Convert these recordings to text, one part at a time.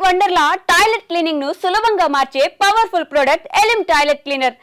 Wonderla toilet cleaning ను సులభంగా మార్చే powerful product Elim toilet cleaner.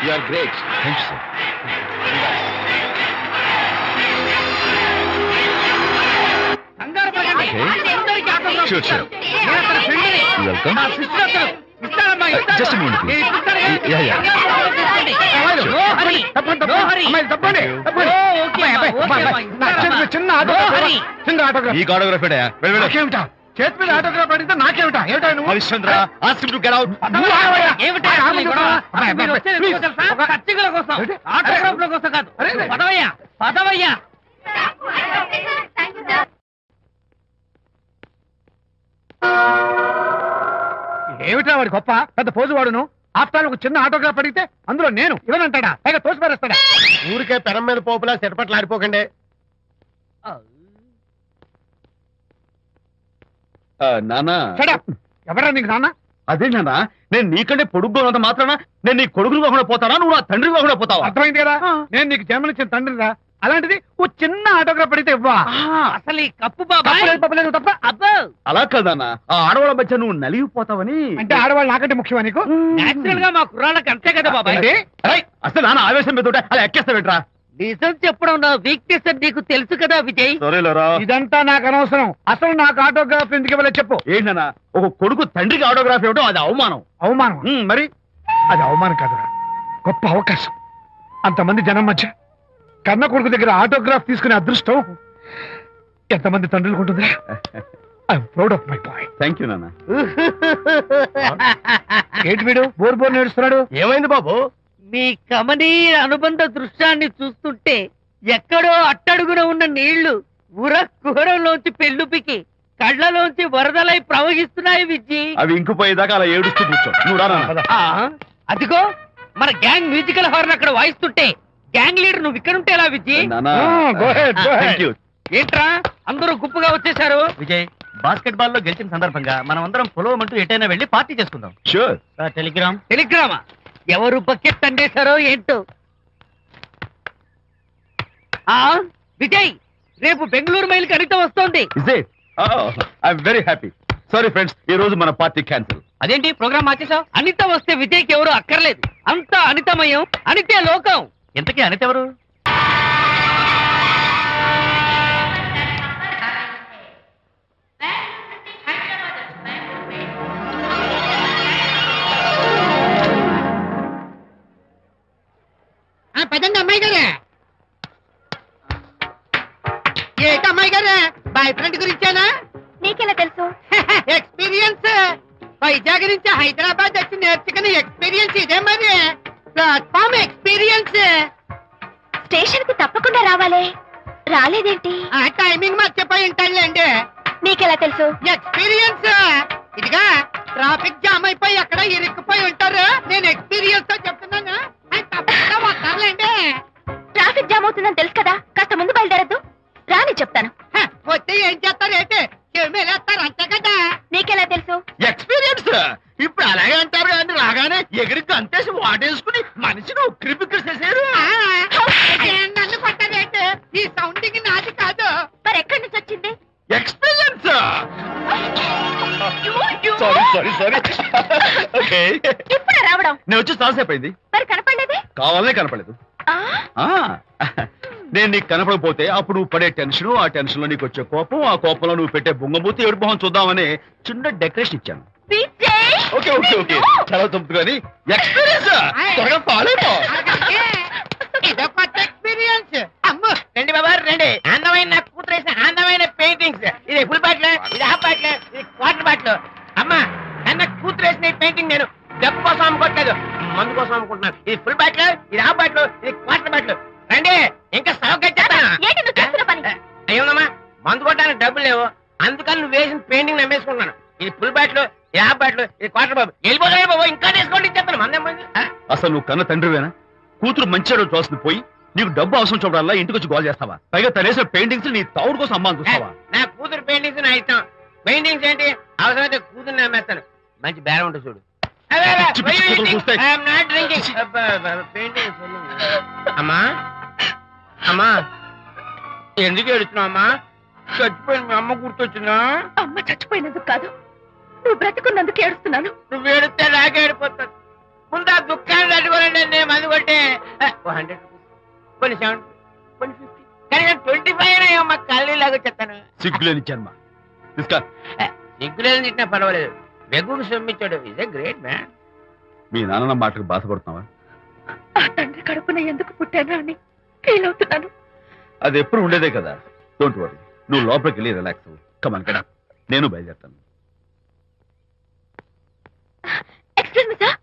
You are great. Thank you, sir. Okay. Sure, sure. You're welcome. Just a moment, please. Yeah. ఈ autograph చేతి మీద autograph అడిగితే నాకేమిటా? ఏమిటా నువ్వు? Harishchandra, ask him to get out. ఏమిటా వాడి గొప్ప పెద్ద పోజు వాడును? ఆఫ్టర్ ఒక చిన్న ఆటోగ్రాఫ్ అడిగితే అందులో నేను ఇవ్వనంటాడా? పైగా తోసి పారేస్తాడా? ఊరికే పెరం మీద పోపులా చెరపట్లు ఆడిపోకండి. నానా, ఎవరా నీకు నాన్న? అదే నానా, నేను నీకంటే పొడుగ్గా ఉన్నంత మాత్రాన నేను నీ కొడుకులు కాకుండా పోతానా, నువ్వు నా తండ్రి కాకుండా పోతావా? అర్థమైంది కదా, నేను నీకు జన్మనిచ్చిన తండ్రిరా. అలాంటిది ఓ చిన్న ఆటోగ్రాఫ్ అడిగితే ఇవ్వా? అసలు ఈ కప్పు బాబు తప్ప. అలా కదన్నా, ఆ ఆడవాళ్ళ మధ్య నువ్వు నలిగిపోతావని. అంటే ఆడవాళ్ళు నాకంటే ముఖ్యమా నీకు? నేచురల్ గా మా కుర్రాళ్ళకి అంతే కదా బాబాయ్. అసలు నాన్న ఆవేశం మీద అలా ఎక్కేస్తావేట్రా? నిజం చెప్పడం నా వీక్నెస్ అని నీకు తెలుసు కదా విజయ్. ఇదంతా నాకు అనవసరం. అసలు నాకు ఆటోగ్రాఫ్ ఎందుకు ఇవ్వలేదు చెప్పు. ఏంటన్నా, ఒక కొడుకు తండ్రికి ఆటోగ్రాఫ్ ఇవ్వడం అది అవమానం. అవమానం? మరి అది అవమానం కాదురా, గొప్ప అవకాశం. అంతమంది జనం మధ్య కన్న కొడుకు దగ్గర ఆటోగ్రాఫ్ తీసుకునే అదృష్టం ఎంతమంది తండ్రులకు ఉంటుందిరా. I'm proud of my boy. Thank you నాన్న. ఏంటి వీడు బోర్ నేడుస్తున్నాడు? ఏమైంది బాబు? మీ కమనీయ అనుబంధ దృశ్యాన్ని చూస్తుంటే ఎక్కడో అట్టడుగున ఉన్న నీళ్లు ఉర కుహరంలోంచి పెళ్ళుపికి కళ్ళలోంచి వరదలై ప్రవహిస్తున్నాయి విజ్జి. అవి ఇంకుపోయేదాకా అలా ఏడుస్తూ కూర్చో. నువ్వు రా నాన్న. అదిగో మన గ్యాంగ్ మ్యూజికల్ హార్న్ అక్కడ వాయిస్తుంటే గ్యాంగ్ లీడర్ నువ్వు ఇక్కడ ఉంటే ఎలా విజ్జి? ఏంట్రా అందరూ గుంపుగా వచ్చేసారు? విజయ్, బాస్కెట్ బాల్ లో గెలిచిన సందర్భంగా మనం అందరం పొలవమంటూ ఎటైనా వెళ్ళి పార్టీ చేసుకుందాం. షూర్. టెలిగ్రామా? ఎవరు బకెట్ అండేశారో ఏంటో. విజయ్, రేపు బెంగళూరు మైల్ అనిత వస్తోంది. I'm very happy. Sorry friends, ఈ రోజు మన పార్టీ క్యాన్సిల్. అదేంటి ప్రోగ్రామ్ మార్చేసావు? అనిత వస్తే విజయ్కి ఎవరు అక్కర్లేదు. అంతా అనితమయం, అనితే లోకం. ఇంతకీ అనిత ఎవరు? పదండి అమ్మాయి గారే. ఏంటి అమ్మాయి గారే, బాయ్ ఫ్రెండ్ గురించేనా? నీకెలా తెలుసు? ఎక్స్పీరియన్స్. వైజాగ్ నుంచి హైదరాబాద్ వచ్చి నేర్చుకునే ఎక్స్పీరియన్స్ ఇదే మరి. Platform experience. స్టేషన్ కి తప్పకుండా రావాలే, రాలేదేంటి? ఆ టైమింగ్ మర్చిపోయి ఉంటాడులేండి. నీకెలా తెలుసు? ఎక్స్పీరియన్స్. ఇదిగా ట్రాఫిక్ జామ్ అయిపోయి ఎక్కడ ఇరుక్కుపోయి ఉంటారు. నేను ఎక్స్పీరియన్స్ తో చెప్తున్నాను. ఆయన తప్పకుండా వస్తారులేండి. ట్రాఫిక్ జామ్ అవుతుందని తెలుసు కదా, కాస్త ముందు బయలుదేరద్దు. రాని చెప్తాను. వస్తే ఏం చేస్తారు ఏంటి? చెమేలేస్తారు అంతే కదా. నీకెలా తెలుసు? ఎక్స్పీరియన్స్. ఇప్పుడు అలాగే అంటారు కానీ రాగానే ఎగిరికి అంతేసి వాటేసుకుని మనిషిని ఉక్కిరి బిక్కిరి చేసేరు. నన్ను కొట్టారేంటి? ఈ సౌండింగ్ నాది కాదు. మరి ఎక్కడి నుంచి వచ్చింది? ఎక్స్పీరియన్స్. Sorry okay. ఇప్పుడే రావడం? నేను వచ్చి చాలాసేపు అయింది. మరి కనపడలేదే? కావాలనే కనపడలేదు. నేను నీకు కనపడకపోతే అప్పుడు నువ్వు పడే టెన్షన్, ఆ టెన్షన్ లో నీకు వచ్చే కోపం, ఆ కోపంలో నువ్వు పెట్టే బొంగమూతి ఏడు మొహం చూద్దామని చిన్న డెకరేషన్ ఇచ్చాను. ఓకే ఓకే ఓకే చాలా తప్పు కానీ ఎక్స్పీరియన్స్. త్వరగా ఫాలో అయిపో. ఇదో కొత్త ఎక్స్పీరియన్స్. అమ్మో రండి బాబా రండి. అందమైన నాకు కూతురేసిన అందమైన పెయింటింగ్స్. ఇది ఫుల్ బాటిల్, ఇది హాఫ్ బాటిల్, ఇది క్వార్టర్ బాటిల్. అమ్మా అన్న కూతురేసిన ఈ పెయింటింగ్ నేను డబ్బు కోసం అమ్ముకోవట్లేదు, మందు కోసం అమ్ముకుంటున్నాను. ఇది ఫుల్ బాటిల్, ఇది హాఫ్ బాటిల్, ఇది క్వార్టర్ బాటిల్. రండి ఇంకా అయ్యోమ్మా మందు కొట్టడానికి డబ్బులు లేవు, అందుకని నువ్వు వేసిన పెయింటింగ్ నమ్మేసుకుంటున్నాను. ఇది ఫుల్ బాటిల్, ఇది హాఫ్ బాటిల్, ఇది క్వార్టర్ బాబు. వెళ్ళిపోతాయి బాబు, ఇంకా తీసుకోండి ఇచ్చేస్తాను. మంది అసలు నువ్వు కన్న తండ్రివేనా? కూతురు మంచి రోజు చూస్తుంది పోయి నీకు డబ్బు అవసరం చూడాలా ఇంటికి వచ్చి గోల్ చేస్తావా? పైగా తనేసిన పెయింటింగ్స్ నీ తౌడు కోసం అమ్మాని చూస్తావా? నా కూతురు పెయింటింగ్స్ నా ఇష్టం. పెయింటింగ్స్ ఏంటి అవసరమైతే కూతురు నమ్మేస్తాను. మంచి బేరం ఉంటుంది చూడు. పిచ్చి పిచ్చి కూతురు చూస్తే. అమ్మా అమ్మా ఎందుకు ఏడుస్తున్నావు అమ్మా? చచ్చిపోయిన మీ అమ్మ గుర్తొచ్చిందా? అమ్మ చచ్చిపోయినందుకు కాదు, నువ్వు బ్రతికున్నందుకు ఏడుస్తున్నాను. నువ్వు ఏడితే నాకే ఏడిపోతాను. ముందు ఆ దుఃఖాన్ని తట్టుకోనండి. నేను మంది కొట్టే 100 కొన్ని 70 కొన్ని 50 కానీ 25 అమ్మ కళ్ళీలాగా చెప్తాను. సిగ్గులేని జన్మ. తీసుకో. సిగ్గులేదు తిట్టినా పర్వాలేదు, వెగుడు సొమ్మిచ్చాడు. ఇదే గ్రేట్ మ్యాన్. మీ నాన్న మాటకు బాధపడుతున్నావా? ఆ తండ్రి కడుపున ఎందుకు పుట్టానా అని ఫీల్ అవుతున్నాను. అది ఎప్పుడు ఉండేదే కదా. డోంట్ వరీ, నువ్వు లోపలికి వెళ్ళి రిలాక్స్ అవ్వు. కమాన్ కదా, నేను బయలుదేరుతాను. Excuse me sir.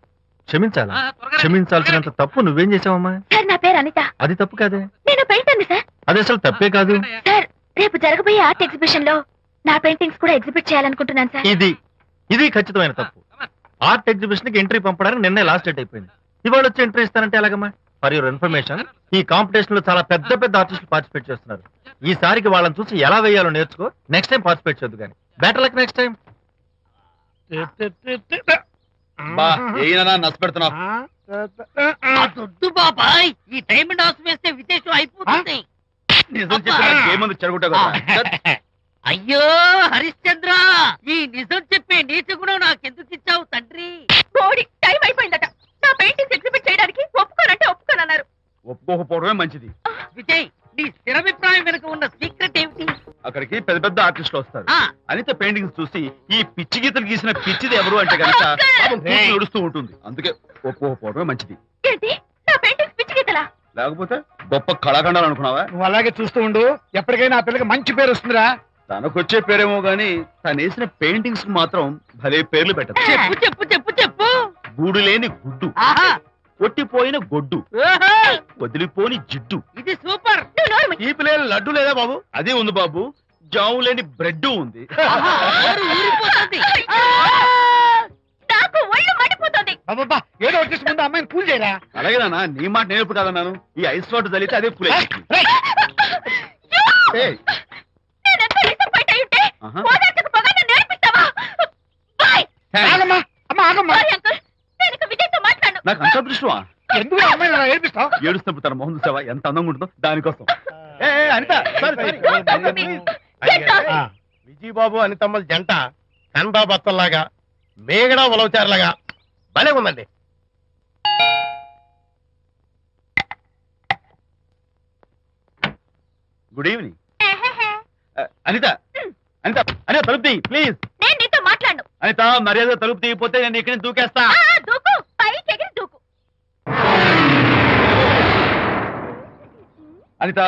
క్షమించాలా? క్షమించాల్సినంత తప్పు నువ్వేం చేసావమ్మా? సార్ నా పేరు అనిత. అది తప్పు కాదే. నేను పెయింటర్ సార్. అది అసలు తప్పే కాదు. సార్ రేపు జరగబోయే ఆర్ట్ ఎగ్జిబిషన్ లో నా పెయింటింగ్స్ కూడా ఎగ్జిబిట్ చేయాలనుకుంటున్నాను సార్. ఇది ఖచ్చితమైన తప్పు. ఆర్ట్ ఎగ్జిబిషన్ కి ఎంట్రీ పంపడానికి నిన్నే లాస్ట్ డేట్ అయిపోయింది. ఇవాళ వచ్చి ఎంట్రీ ఇస్తానంటే ఎలాగమ్మా? ఫర్ యువర్ ఇన్ఫర్మేషన్, ఈ కాంపిటీషన్ లో చాలా పెద్ద పెద్ద ఆర్టిస్టులు పార్టిసిపేట్ చేస్తున్నారు. ఈసారికి వాళ్ళని చూసి ఎలా వేయాలో నేర్చుకో. నెక్స్ట్ టైం పార్టిసిపేట్ చేయొద్దు కానీ. Better luck next time. బా ఏనా నచ్చ పెడుతున్నావు? దొడ్డు బాబాయ్, ఈ డైమండ్ హౌస్ వేస్తే విశేషం అయిపోతుంది. నిజం చెప్పిన ఏముంది చెడగొట్టావు కదా. అయ్యో హరిశ్చంద్ర, ఈ నిజం చెప్పే నీచ గుణం నాకెందుకు ఇచ్చావు తండ్రి? బోడి టైం అయిపోయిందట. నా పెయింటింగ్స్ ఎగ్జిబిట్ చేయడానికి ఒప్పుకోనంటే ఒప్పుకోనన్నారు. ఒప్పుకోకపోవడమే మంచిది. విజయ్, నీ స్థిరాభిప్రాయం వెనుక ఉన్న సీక్రెట్ ఏమిటి? అక్కడికి పెద్ద పెద్ద ఆర్టిస్టులు వస్తారు. ఆ. అనిత పెయింటింగ్స్ చూసి ఈ పిచ్చి గీతలు గీసిన పిచ్చిది ఎవరు అంటే కనుక పాపం కూతురు ఏడుస్తూ ఉంటుంది. అందుకే ఒప్పుకోకపోవడమే మంచిది. ఏంటి నా పెయింటింగ్స్ పిచ్చి గీతలా? లేకపోతే గొప్ప కళాఖండాలు అనుకున్నావా? నువ్వు అలాగే చూస్తూ ఉండు, ఎప్పటికైనా ఆ పిల్లకి మంచి పేరు వస్తుందిరా. తనకొచ్చే పేరేమో గాని తను వేసిన పెయింటింగ్స్ మాత్రం భలే పేర్లు పెట్టదు. చెప్పు చెప్పు చెప్పు చెప్పు. గూడు లేని గుడ్డు, ఆహా, కొట్టిపోయిన గొడ్డు, ఓహో, వదిలిపోని జిడ్డు, ఇది సూపర్. తీపి లేని లడ్డు లేదా బాబు? అదే ఉంది బాబు. జాము లేని బ్రెడ్ ఉంది. ఆహా, నోరు ఊరిపోతుంది. నాకు ఒళ్ళు మండిపోతుంది. బాబా ఏదో వచ్చేసి ముందు అమ్మాయిని కూల్ చేయరా. అలాగే నాన్న, నీ మాట నేర్పు కాదన్నాను. ఈ ఐస్ వాటర్ తగిలితే అదే పూలే. నేనెంత డిసప్పాయింట్ అయి ఉంటే ఆహా. ఓదార్చకపోగా నన్ను నేర్పిస్తావా? బాయ్. ఆగమ్మా, అమ్మ ఆగమ్మా. సారీ అంకుల్, నేను ఇక విజయ్తో మాట్లాడను. నాకు అంత దృష్టమా? ఎందుకు ఆ అమ్మాయిని అలా ఏడిపిస్తావు? ఏడుస్తున్నప్పుడు తన మొహం చూసావా ఎంత అందంగా ఉంటుందో? దానికోసం. Anitha Don't talk to me. Get out. Vijaya Babu అనితమ్మల జంట కన్బా బత్తల్లాగా మేగడ ఉలవచారులాగా భలే ఉందండి. Good evening. అనిత అనిత అనిత తలుపు తీ ప్లీజ్. నేను నీతో మాట్లాడను. అనిత మర్యాద తలుపు తీయకపోతే నేను ఇక్కడి నుంచి దూకేస్తా. దూకు, పైకి ఎగిరి దూకు. అనిత,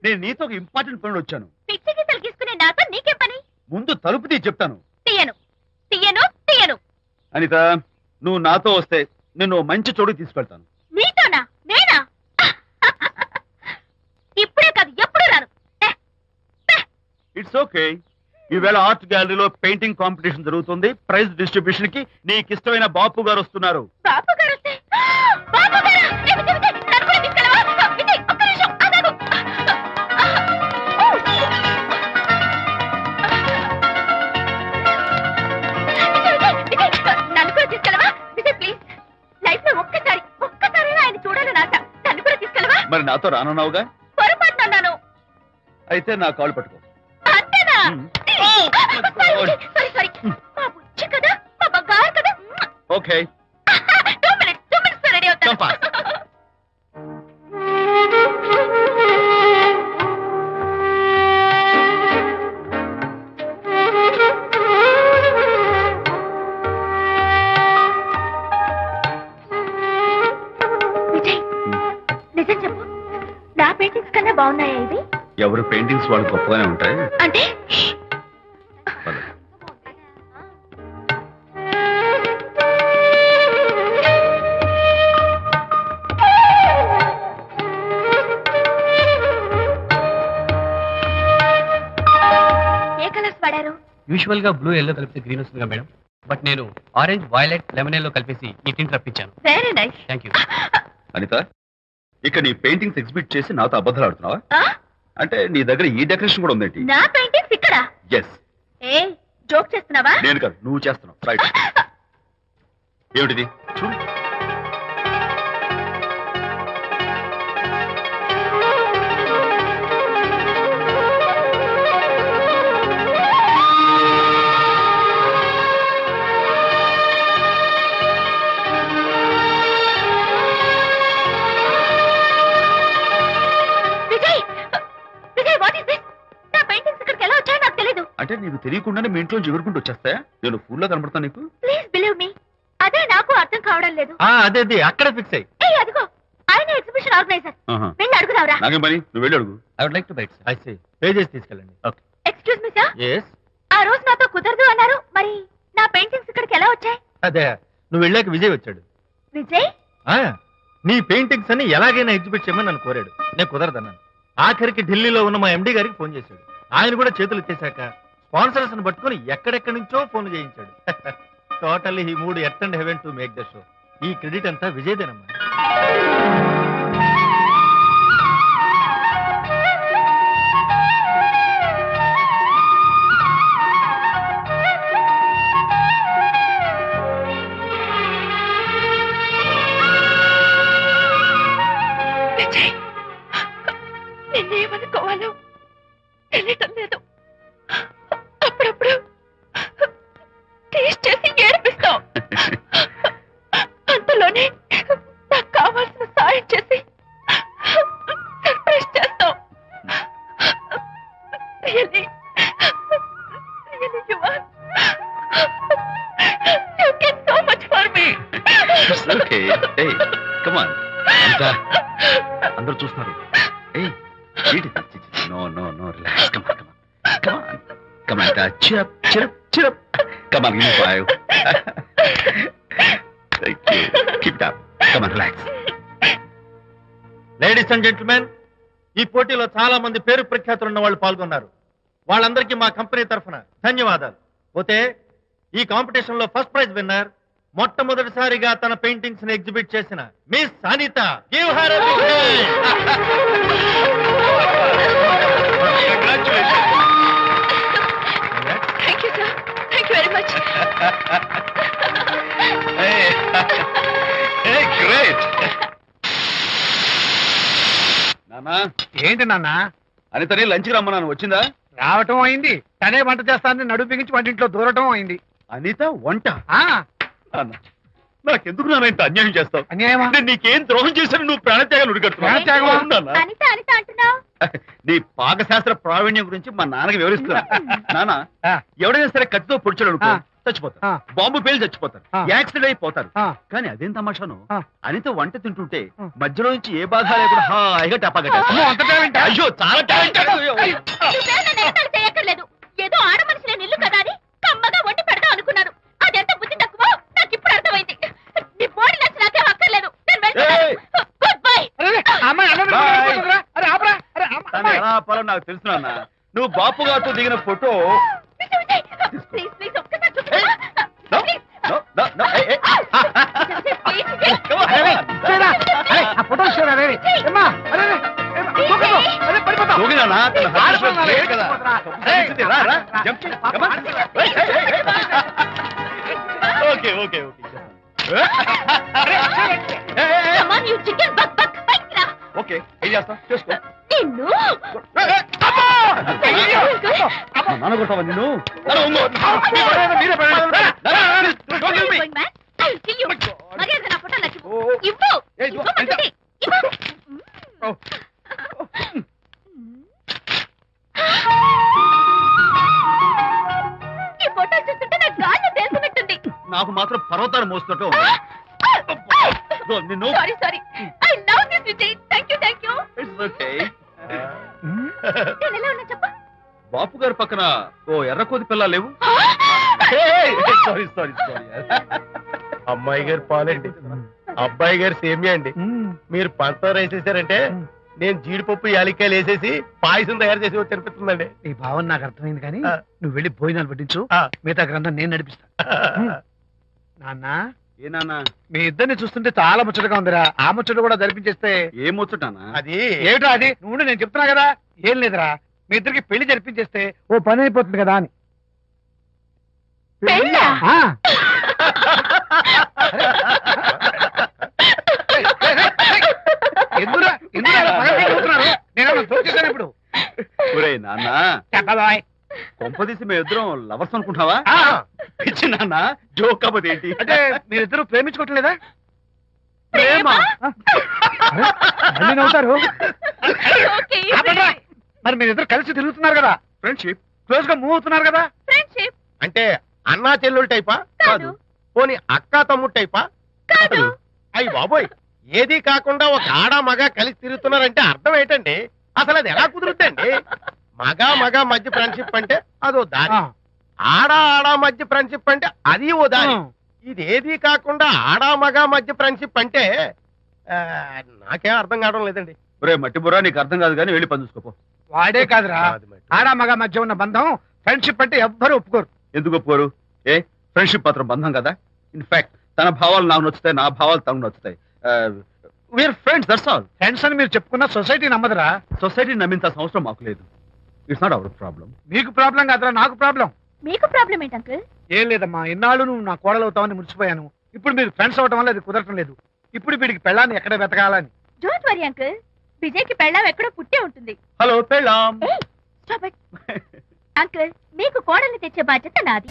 నేను నీతో ఒక ఇంపార్టెంట్ పని వచ్చాను. పిచ్చి గీతలు గీసుకునే నాతో నీకే పని? ముందు తలుపు తీ చెప్తాను. తీయను తీయను తీయను. అనిత, నువ్వు నాతో వస్తే నిన్ను మంచి చోటు తీసుకెళ్తాను. నీతోనా? నేనా? It's okay. ఈవేళ ఆర్ట్ గ్యాలరీలో పెయింటింగ్ కాంపిటీషన్ జరుగుతుంది. ప్రైజ్ డిస్ట్రిబ్యూషన్ కి నీకు ఇష్టమైన బాపు గారు వస్తున్నారు. బాపు గారు వస్తే బాపు గారు ఏ విజయ్ విజయ్ నన్ను కూడా తీసుకెళ్ళవా? విజయ్ ఒక్క నిమిషం ఆగు. విజయ్ నన్ను కూడా తీసుకెళ్ళవా? విజయ్ ప్లీజ్, లైఫ్ లో ఒక్కసారి ఆయన చూడాలని ఆశ. నన్ను కూడా తీసుకెళ్ళవా? మరి నాతో రానున్నావుగా? పొరపాటున అన్నాను. అయితే నా కాల్ పట్టుకో. అంతేనా? సారీ మా బుజ్జి కదా, మా బంగారు కదా. ఓకే. 2 minutes రెడీ అవుతాను. Come fast. విజయ్ నిజం చెప్పు, నా పెయింటింగ్స్ కన్నా బాగున్నాయా ఇవి? ఎవరు పెయింటింగ్స్ వాళ్ళు గొప్పగానే ఉంటాయి. అంటే పద. ఏ కలర్స్ వాడారు? యూజువల్ గా బ్లూ ఎల్లో కలిపితే గ్రీన్ వస్తుందిగా మేడం, బట్ నేను ఆరెంజ్ వైలెట్ లెమన్ ఎల్లో కలిపేసి ఈ టింట్ రప్పించాను. Very nice. Thank you. Anitha, ఇక నీ పెయింటింగ్స్ ఎగ్జిబిట్ చేసి నాతో అబద్ధాలు ఆడుతున్నావా? అంటే నీ దగ్గర ఈ డెకరేషన్ కూడా ఉందేంటి? నా పెయింటింగ్స్ ఇక్కడ? ఎస్. ఏ జోక్ చేస్తున్నావా? నేను కాదు, నువ్వు చేస్తున్నావు. రైట్. ఏమిటిది? చూడు. Vijay Vijay what is this? నా పెయింటింగ్స్ ఇక్కడికి ఎలా వచ్చాయో నాకు తెలీదు. అంటే నీకు తెలియకుండానే మీ ఇంట్లో ఎగురుకుంటూ వచ్చేస్తాయా? నేను ఫుల్ లో కనబడతాను నీకు? ప్లీజ్ బిలీవ్ మీ, అదే నాకు అర్థం కావడం లేదు. అదే అక్కడే ఫిక్స్ అయ్యి. ఏ అదిగో ఆయన ఎగ్జిబిషన్ ఆర్గనైజర్. ఆహా. వెళ్ళి అడుగుదావరా? నాకేం పని, నువ్వు వెళ్ళి అడుగు. I would like to bite. I see. Pay చేసి తీసుకెళ్ళండి. Okay. Excuse me sir, yes. ఆ రోజు నాతో కుదరదు అన్నారు, మరి నా పెయింటింగ్స్ ఇక్కడికి ఎలా వచ్చాయి? అదే నువ్వు వెళ్ళాక విజయ్ వచ్చాడు. విజయ్ ఆ, నీ పెయింటింగ్స్ అన్ని ఎలాగైనా ఎగ్జిబిట్ చేయమని నన్ను కోరాడు. నేను కుదరదన్నాను. ఆఖరికి ఢిల్లీలో ఉన్న మా ఎండి గారికి ఫోన్ చేశాడు. ఆయన కూడా చేతులు ఎత్తేశాక స్పాన్సర్స్ ని పట్టుకుని ఎక్కడెక్కడి నుంచో ఫోన్ చేయించాడు. Totally he mood earth and heaven to make the show. ఈ క్రెడిట్ అంతా విజయ్దేనమ్మా. విజయ్ నిన్నేమనుకోవాలో తెలియటం లేదు. అప్పుడప్పుడు టేస్ట్ చేసి ఏడిపిస్తావు. అంతలోనే నాకు కావాల్సిన సాయం చేసి సర్ప్రైజ్ చేస్తావు. Really, you are. You get so much for me. It's okay. Hey, come on. అంతా అందరూ చూస్తున్నారు. ఏయ్, ఏంటి? No, relax. Come on. Cheer up. Come on, give me 5. Thank you. Keep it up. Come on, relax. Ladies and gentlemen, ఈ పోటీలో చాలా మంది పేరు ప్రఖ్యాతులున్న వాళ్ళు పాల్గొన్నారు. వాళ్ళందరికీ మా కంపెనీ తరఫున ధన్యవాదాలు. పోతే ఈ కాంపిటీషన్ లో ఫస్ట్ ప్రైజ్ విన్నర్, మొట్టమొదటిసారిగా తన పెయింటింగ్స్ ని ఎగ్జిబిట్ చేసిన miss Anitha. Give her a big Thank you, sir. Thank you very much. Hey, great. నానా, ఏంటి నాన్న? అనితని లంచ్కి రమ్మన్నాను, వచ్చిందా? రావటం అయింది, తనే వంట చేస్తానని నడుపు బిగించి వంటింట్లో దూరటం అయింది. అనిత వంట? ఆ నాన్న, నాకెందుకు నాన్న ఇంత అన్యాయం చేస్తావు? అన్యాయమా? నేను నీకేం ద్రోహం చేశాను? నువ్వు ప్రాణత్యాగాలు ప్రాణత్యాగమా? ఉడికడుతున్నావు. అనిత అంటున్నావు? నీ పాకశాస్త్ర ప్రావీణ్యం గురించి మా నాన్నకి వివరిస్తున్నా. నాన్న, ఆ, ఎవడైనా సరే కత్తితో పొడిచాడు అనుకో, ఆ. చచ్చిపోతారు. ఆ. బాంబు పేలి చచ్చిపోతారు. ఆ. యాక్సిడెంట్ అయిపోతారు. ఆ. కానీ అదేం తమాషాను, ఆ. అనిత వంట తింటుంటే ఆ. మధ్యలో నుంచి ఏ బాధ లేకుండా హాయిగా టపా అమ్మో, కట్టేస్తా. అంత talent ఆ? అయ్యో, చాలా టాలెంట్. నువ్వే నన్ను ఎగతాళి చేయక్కర్లేదు. ఏదో ఆడ మనుషులే నిల్లు కదా అని కమ్మగా వండి పెడదాం అనుకున్నాను. అదెంత బుద్ధి తక్కువ నాకు ఇప్పుడు అర్థమైంది. నీ బాడీ నచ్చి నాకేం అక్కర్లేదు. నేను వెళ్తున్నాను. ఏయ్. Good bye. అరే, ఆ అమ్మాయి అన్నది Bye. పడుతుందిరా. అరే, ఆపరా. అరే, తను అమ్మాయి. ఎలా ఆపాలో నాకు తెలుసు నాన్న. నువ్వు బాపు గారితో దిగిన ఫోటో ప్లీజ్ ప్లీజ్ ఒక్కసారి చూపించు. No, please. no, no, no, hey, hey. Please Vijay. Come on. ఆ ఫోటో ఇచ్చారా రే ఏమ్మా అరే రే, ఏమ్మా, దూకదు. అరే పడిపోతావు. దూకినానా? తన husband was great కదా. తప్పు రా, రా. Jump చేయి. Come on. Hey, hey, hey, hey. Okay, okay, okay. Hey, hey, hey. Come on, you chicken, buck, buck, బయటికి రా. Okay, ఏం చేస్తావు? చేసుకో. నిన్ను Hey, hey. అమ్మా! అమ్మా, నాన్న కొడతావా నిన్ను? నాన్న, ఉంగో. మీరే పడండి. నాన్న, don't kill me. going mad? I'll kill you. మర్యాదగా నా ఫోటో నాకు ఓ, ఇవ్వు. ఏ, ఇవ్వు. ఇవ్వమంటుంది. ఇవ్వు. Oh. ఈ ఫోటో చూస్తుంటే నాకు గాల్లో తేలుతున్నట్టుంది. నాకు మాత్రం పర్వతాలు మోస్తున్నట్టు నిన్ను sorry sorry. I love this Vijay. Thank you thank you. It's okay. నేను ఎలా ఉన్నా చెప్పు. బాపు గారి పక్కన ఓ ఎర్ర కోతి పిల్ల లేవు. Sorry sorry sorry. అమ్మాయి గారు పాలండి, అబ్బాయి గారు సేమియా అండి. మీరు పంచదార వేసేసారంటే నేను జీడిపప్పు యాలిక్కాయలు వేసేసి పాయసం తయారు చేసి తినిపిస్తుందండి. ఈ భావన నాకు అర్థమైంది కానీ ఆ. నువ్వు వెళ్ళి భోజనాలు పట్టించు, ఆ. మిగతా గ్రంథం నేను నడిపిస్తా. నాన్న ఏ నాన్న మీ ఇద్దరిని చూస్తుంటే చాలా ముచ్చటగా ఉందిరా. ఆ ముచ్చట కూడా జరిపించేస్తే ఏం ముచ్చటానా? అది ఏమిటో అది నువ్వు నేను చెప్తున్నా కదా. ఏం లేదురా, మీ ఇద్దరికి పెళ్లి జరిపించేస్తే ఓ పని అయిపోతుంది కదా అని. పెళ్ళా? ఆ. ఎందుకురా ఎందుకు అలా పగలబడి నవ్వుతున్నారు? నేనేమన్నా దోచేశాను ఇప్పుడు? ఒరేయ్ నాన్న, చెప్పబాయ్. కొంపదీసి మేము ఇద్దరం లవర్స్ అనుకుంటావా? ఆ. పిచ్చి నాన్న, జోక్ కాకపోతే ఏంటి? అంటే మీరిద్దరు ప్రేమించుకోవట్లేదా? ప్రేమ? అరే, మళ్ళీ నవ్వుతారు. ఓకే. ఆపండ్రా. మరి మీరిద్దరు కలిసి తిరుగుతున్నారు కదా, ఫ్రెండ్షిప్ క్లోజ్ గా మూవ్ అవుతున్నారు కదా. ఫ్రెండ్షిప్ అంటే అన్నా చెల్లెలు టైపా? కాదు. పోనీ అక్కా తమ్ముడు టైపా? కాదు. అయ్యి బాబోయ్, ఏది కాకుండా ఒక ఆడ మగ కలిసి తిరుగుతున్నారంటే అర్థం ఏంటండి? అసలు అది ఎలా కుదురుద్దండి? మగ మగ మధ్య ఫ్రెండ్షిప్ అంటే అదో దారి, ఆ. ఆడ ఆడ మధ్య ఫ్రెండ్షిప్ అంటే అది ఓ దారి. ఇది ఏది కాకుండా ఆడ మగ మధ్య ఫ్రెండ్షిప్ అంటే ఆ, నాకేం అర్థం కావడం లేదండి. ఒరే మట్టి బుర్రా, నీకు అర్థం కాదు కానీ వెళ్ళి పని చూసుకోపో. వాడే కాదురా, అది మరి. ఆడ మగ మధ్య ఉన్న బంధం ఫ్రెండ్షిప్ అంటే ఎవ్వరు ఒప్పుకోరు. ఎందుకు ఒప్పుకోరు? ఏ ఫ్రెండ్షిప్ మాత్రం బంధం కదా. ఇన్ఫాక్ట్ తన భావాలు నాకు నచ్చుతాయి, నా భావాలు తనకు నచ్చుతాయి. We're friends, that's all. Friends అని మీరు చెప్పుకున్న సొసైటీ నమ్మదురా. సొసైటీ నమ్మించాల్సిన అవసరం మాకు లేదు. It's not our problem. మీకు ప్రాబ్లం కాదురా, నాకు ప్రాబ్లం. మీకు ప్రాబ్లం ఏంటి అంకుల్? ఏం లేదమ్మా, ఇన్నాళ్ళు నువ్వు నా కోడలు అవుతావని మురిసిపోయాను. ఇప్పుడు మీరు ఫ్రెండ్స్ అవటం వల్ల అది కుదరటం లేదు. ఇప్పుడు వీడికి పెళ్ళాన్ని ఎక్కడ వెతకాలని. డోంట్ వరీ అంకుల్, విజయ్కి పెళ్ళాం ఎక్కడో పుట్టే ఉంటుంది. హలో పెళ్ళాం. Stop it. అంకుల్, మీకు కోడల్ని తెచ్చే బాధ్యత నాది.